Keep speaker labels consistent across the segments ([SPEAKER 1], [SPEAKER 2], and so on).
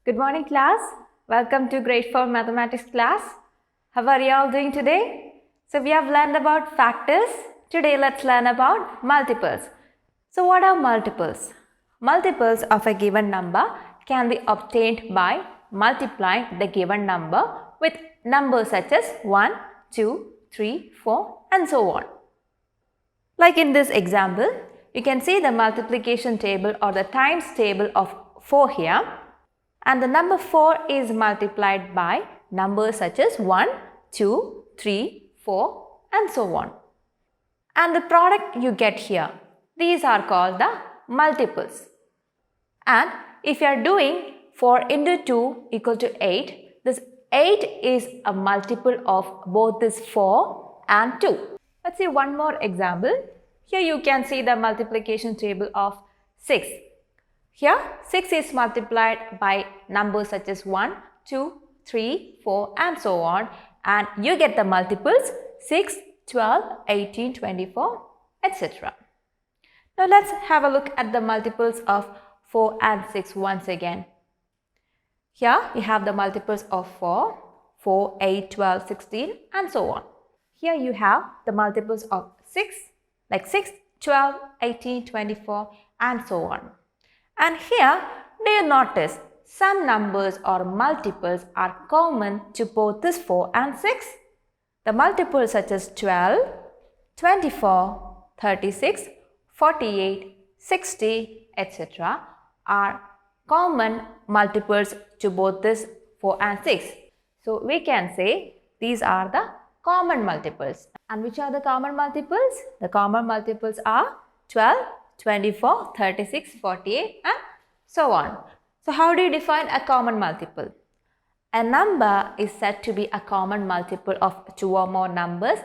[SPEAKER 1] Good morning, class. Welcome to grade 4 mathematics class. How are you all doing today? So we have learned about factors. Today let's learn about multiples. So what are multiples? Multiples of a given number can be obtained by multiplying the given number with numbers such as 1, 2, 3, 4 and so on. Like in this example, you can see the multiplication table or the times table of 4 here. And the number 4 is multiplied by numbers such as 1, 2, 3, 4 and so on. And the product you get here, these are called the multiples. And if you are doing 4 into 2 equal to 8, this 8 is a multiple of both this 4 and 2. Let's see one more example. Here you can see the multiplication table of 6. Here 6 is multiplied by numbers such as 1, 2, 3, 4 and so on, and you get the multiples 6, 12, 18, 24 etc. Now let's have a look at the multiples of 4 and 6 once again. Here we have the multiples of 4, 4, 8, 12, 16 and so on. Here you have the multiples of 6 like 6, 12, 18, 24 and so on. And here, do you notice some numbers or multiples are common to both this 4 and 6? The multiples such as 12, 24, 36, 48, 60, etc. are common multiples to both this 4 and 6. So, we can say these are the common multiples. And which are the common multiples? The common multiples are 12, 24, 36, 48 and so on. So how do you define a common multiple? A number is said to be a common multiple of 2 or more numbers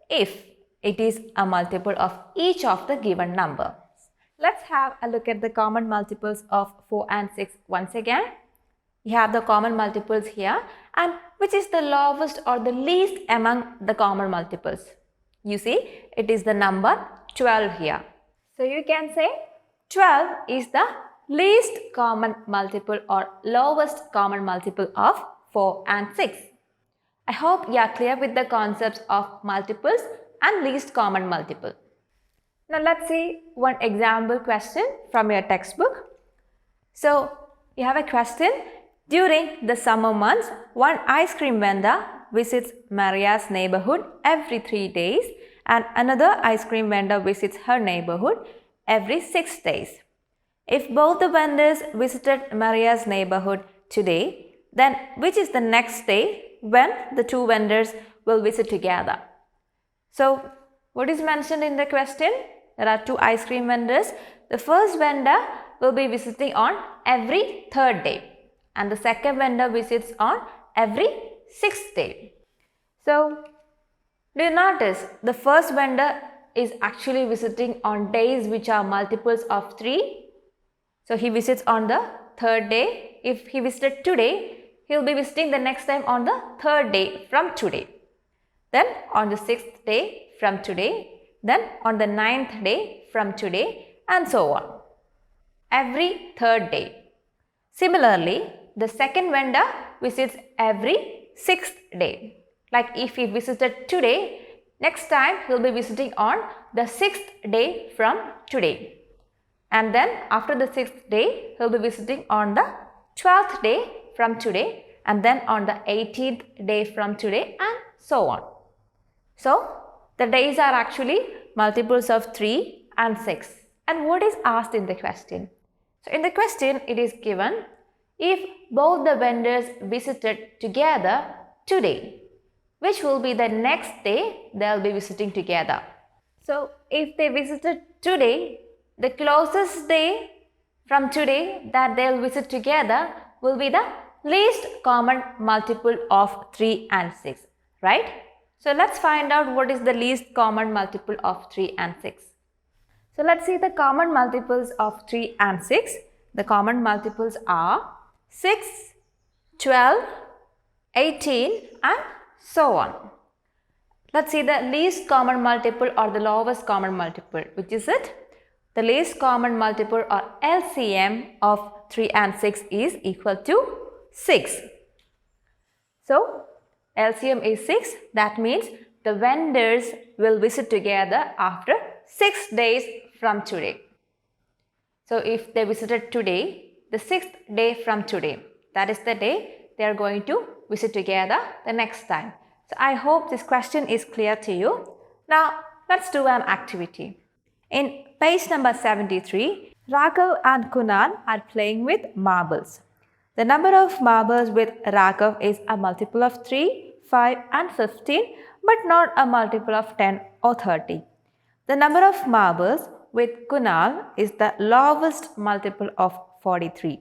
[SPEAKER 1] if it is a multiple of each of the given number. Let's have a look at the common multiples of 4 and 6 once again. You have the common multiples here, and which is the lowest or the least among the common multiples? You see, it is the number 12 here. So you can say 12 is the least common multiple or lowest common multiple of 4 and 6. I hope you are clear with the concepts of multiples and least common multiple. Now let's see one example question from your textbook. So you have a question. During the summer months, one ice cream vendor visits Maria's neighborhood every 3 days and another ice cream vendor visits her neighborhood every 6 days. If both the vendors visited Maria's neighborhood today, then which is the next day when the two vendors will visit together? So, what is mentioned in the question? There are two ice cream vendors. The first vendor will be visiting on every 3rd day and the second vendor visits on every 6th day. So, do you notice the first vendor is actually visiting on days which are multiples of 3. So, he visits on the 3rd day. If he visited today, he will be visiting the next time on the 3rd day from today. Then on the 6th day from today. Then on the 9th day from today and so on. Every 3rd day. Similarly, the second vendor visits every 6th day. Like if he visited today, next time he will be visiting on the 6th day from today. And then after the 6th day, he will be visiting on the 12th day from today and then on the 18th day from today and so on. So, the days are actually multiples of 3 and 6. And what is asked in the question? So, in the question it is given, if both the vendors visited together today, which will be the next day they will be visiting together. So, if they visited today, the closest day from today that they will visit together will be the least common multiple of 3 and 6, right? So, let's find out what is the least common multiple of 3 and 6. So, let's see the common multiples of 3 and 6. The common multiples are 6, 12, 18 and so on. Let's see the least common multiple or the lowest common multiple. Which is it? The least common multiple or LCM of 3 and 6 is equal to 6. So, LCM is 6. That means the vendors will visit together after 6 days from today. So, if they visited today, the 6th day from today, that is the day they are going to visit together the next time. So, I hope this question is clear to you. Now, let's do an activity. In page number 73, Raghav and Kunal are playing with marbles. The number of marbles with Raghav is a multiple of 3, 5 and 15, but not a multiple of 10 or 30. The number of marbles with Kunal is the lowest multiple of 43.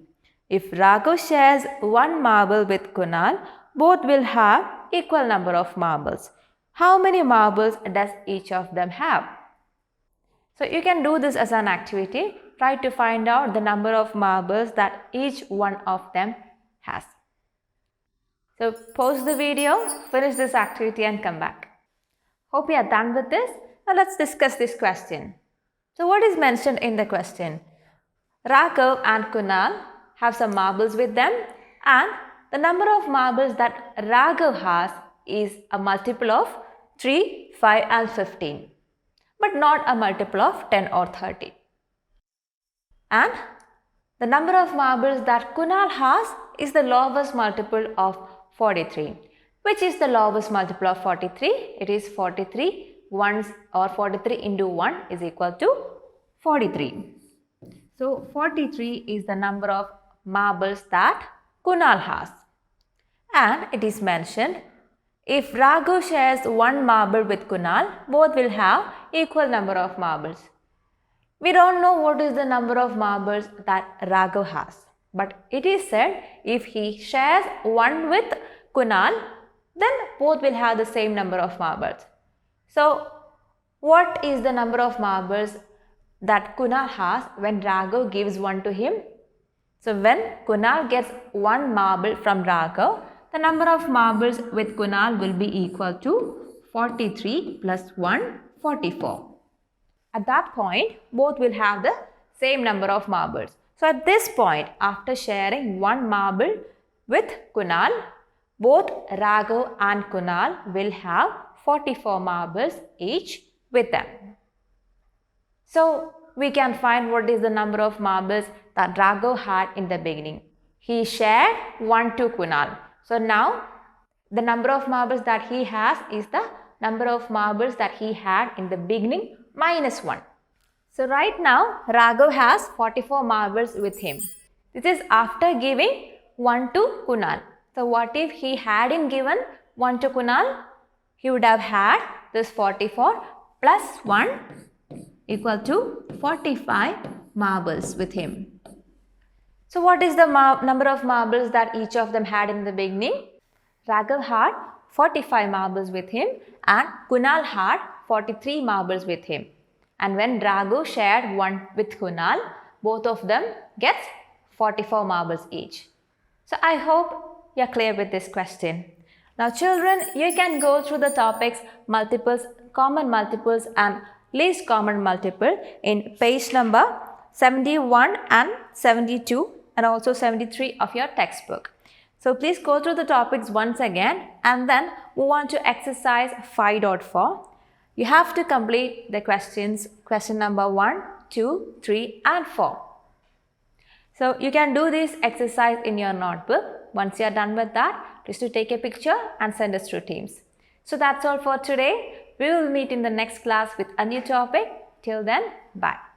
[SPEAKER 1] If Raghav shares one marble with Kunal, both will have equal number of marbles. How many marbles does each of them have? So you can do this as an activity. Try to find out the number of marbles that each one of them has. So pause the video, finish this activity and come back. Hope you are done with this. Now let's discuss this question. So what is mentioned in the question? Raghav and Kunal have some marbles with them, and the number of marbles that Raghav has is a multiple of 3, 5 and 15, but not a multiple of 10 or 30. And the number of marbles that Kunal has is the lowest multiple of 43. Which is the lowest multiple of 43? It is 43 ones, or 43 into 1 is equal to 43. So 43 is the number of marbles that Kunal has. And it is mentioned, if Raghav shares one marble with Kunal, both will have equal number of marbles. We don't know what is the number of marbles that Raghav has. But it is said, if he shares one with Kunal, then both will have the same number of marbles. So, what is the number of marbles that Kunal has when Raghav gives one to him? So, when Kunal gets one marble from Raghav, the number of marbles with Kunal will be equal to 43 plus 1, 44. At that point, both will have the same number of marbles. So, at this point, after sharing one marble with Kunal, both Raghav and Kunal will have 44 marbles each with them. So, we can find what is the number of marbles that Raghav had in the beginning. He shared one to Kunal. So, now the number of marbles that he has is the number of marbles that he had in the beginning minus 1. So, right now Raghav has 44 marbles with him. This is after giving one to Kunal. So, what if he hadn't given one to Kunal? He would have had this 44 plus 1 equal to 45 marbles with him. So, what is the number of marbles that each of them had in the beginning? Raghav had 45 marbles with him and Kunal had 43 marbles with him. And when Raghav shared one with Kunal, both of them gets 44 marbles each. So, I hope you are clear with this question. Now, children, you can go through the topics multiples, common multiples and least common multiple in page number 71 and 72 and also 73 of your textbook. So, please go through the topics once again and then move on to exercise 5.4. You have to complete the questions, question number 1, 2, 3 and 4. So, you can do this exercise in your notebook. Once you are done with that, please to take a picture and send us through Teams. So, that's all for today. We will meet in the next class with a new topic. Till then, bye.